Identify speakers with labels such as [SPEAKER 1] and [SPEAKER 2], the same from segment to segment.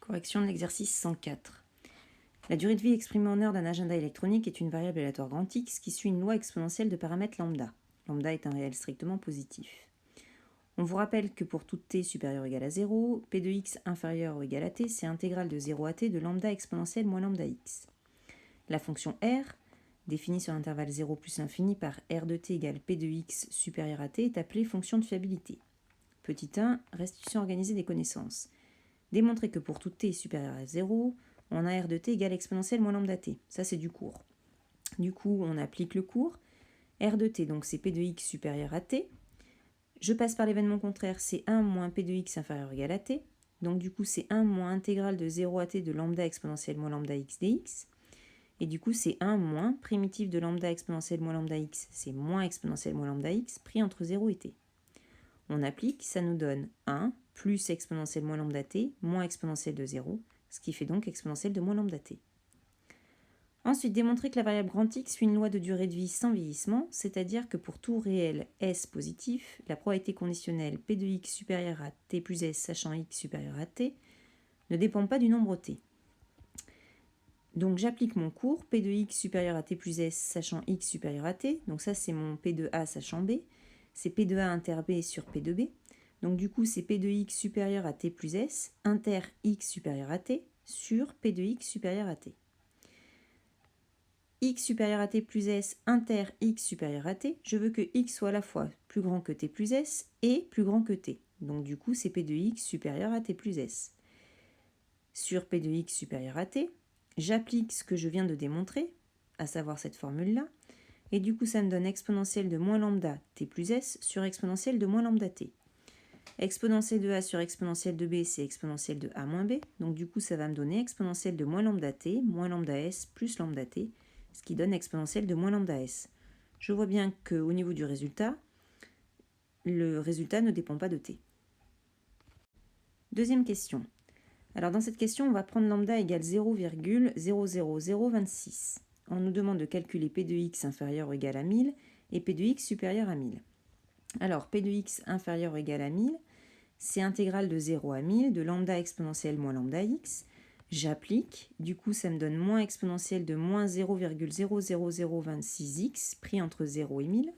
[SPEAKER 1] Correction de l'exercice 104. La durée de vie exprimée en heures d'un agenda électronique est une variable aléatoire grand X qui suit une loi exponentielle de paramètres lambda. Lambda est un réel strictement positif. On vous rappelle que pour tout t supérieur ou égal à 0, p de x inférieur ou égal à t, c'est intégrale de 0 à t de lambda exponentielle moins lambda x. La fonction r, définie sur l'intervalle 0 plus l'infini par r de t égale p de x supérieur à t, est appelée fonction de fiabilité. Petit 1, restitution organisée des connaissances. Démontrer que pour tout t supérieur à 0, on a r de t égale exponentielle moins lambda t. Ça, c'est du cours. Du coup, on applique le cours. R de t, donc c'est p de x supérieur à t. Je passe par l'événement contraire, c'est 1 moins p de x inférieur ou égal à t. Donc du coup, c'est 1 moins intégrale de 0 à t de lambda exponentielle moins lambda x dx. Et du coup, c'est 1 moins primitif de lambda exponentielle moins lambda x, c'est moins exponentielle moins lambda x, pris entre 0 et t. On applique, ça nous donne 1 plus exponentielle moins lambda t moins exponentielle de 0, ce qui fait donc exponentielle de moins lambda t. Ensuite, démontrer que la variable grand X suit une loi de durée de vie sans vieillissement, c'est-à-dire que pour tout réel S positif, la probabilité conditionnelle P de x supérieure à t plus S sachant x supérieur à t ne dépend pas du nombre t. Donc j'applique mon cours, P de x supérieur à t plus S sachant x supérieur à t, donc ça c'est mon P de A sachant B, c'est P de A inter B sur P de B, donc du coup c'est P de x supérieur à t plus S inter x supérieur à t sur P de x supérieur à t. X supérieur à t plus S inter x supérieur à t, je veux que x soit à la fois plus grand que t plus S et plus grand que t. Donc du coup, c'est p de x supérieur à t plus S. Sur p de x supérieur à t, j'applique ce que je viens de démontrer, à savoir cette formule-là, et du coup, ça me donne exponentielle de moins lambda t plus S sur exponentielle de moins lambda t. Exponentielle de a sur exponentielle de b, c'est exponentielle de a moins b, donc du coup, ça va me donner exponentielle de moins lambda t, moins lambda s plus lambda t, ce qui donne exponentielle de moins lambda s. Je vois bien qu'au niveau du résultat, le résultat ne dépend pas de t. Deuxième question. Alors dans cette question, on va prendre lambda égale 0,00026. On nous demande de calculer p de x inférieur ou égal à 1000 et p de x supérieur à 1000. Alors p de x inférieur ou égal à 1000, c'est intégrale de 0 à 1000 de lambda exponentielle moins lambda x. J'applique, du coup ça me donne moins exponentielle de moins 0,00026x pris entre 0 et 1000.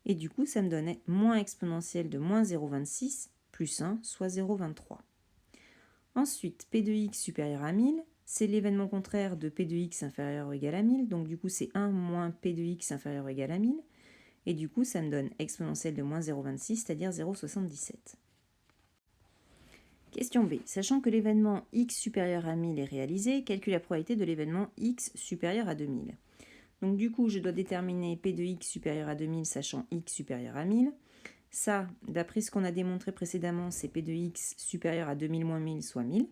[SPEAKER 1] Et du coup ça me donne moins exponentielle de moins 0,26 plus 1, soit 0,23. Ensuite, p de x supérieur à 1000, c'est l'événement contraire de p de x inférieur ou égal à 1000. Donc du coup c'est 1 moins p de x inférieur ou égal à 1000. Et du coup ça me donne exponentielle de moins 0,26, c'est-à-dire 0,77. Question B. Sachant que l'événement x supérieur à 1000 est réalisé, calcule la probabilité de l'événement x supérieur à 2000. Donc du coup, je dois déterminer p de x supérieur à 2000 sachant x supérieur à 1000. Ça, d'après ce qu'on a démontré précédemment, c'est p de x supérieur à 2000 moins 1000 soit 1000.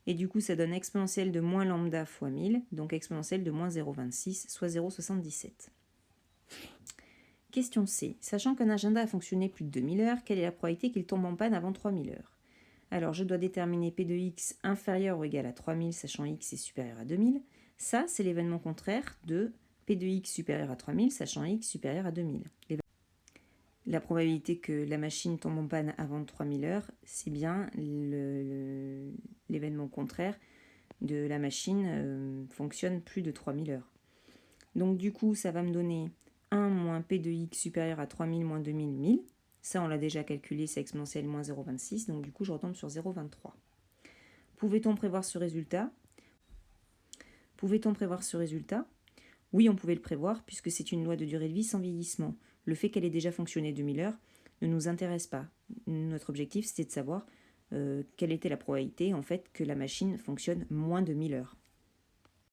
[SPEAKER 1] Et du coup, ça donne exponentielle de moins lambda fois 1000, donc exponentielle de moins 0,26, soit 0,77. Question C. Sachant qu'un agenda a fonctionné plus de 2000 heures, quelle est la probabilité qu'il tombe en panne avant 3000 heures? Alors, je dois déterminer p de x inférieur ou égal à 3000, sachant x est supérieur à 2000. Ça, c'est l'événement contraire de p de x supérieur à 3000, sachant x supérieur à 2000. La probabilité que la machine tombe en panne avant 3000 heures, c'est bien l'événement contraire de la machine fonctionne plus de 3000 heures. Donc, du coup, ça va me donner 1 moins p de x supérieur à 3000 moins 2000, 1000. Ça, on l'a déjà calculé, c'est exponentielle moins 0,26, donc du coup, je retombe sur 0,23. Pouvait-on prévoir ce résultat? Oui, on pouvait le prévoir, puisque c'est une loi de durée de vie sans vieillissement. Le fait qu'elle ait déjà fonctionné 2000 heures ne nous intéresse pas. Notre objectif, c'était de savoir quelle était la probabilité, en fait, que la machine fonctionne moins de 1000 heures.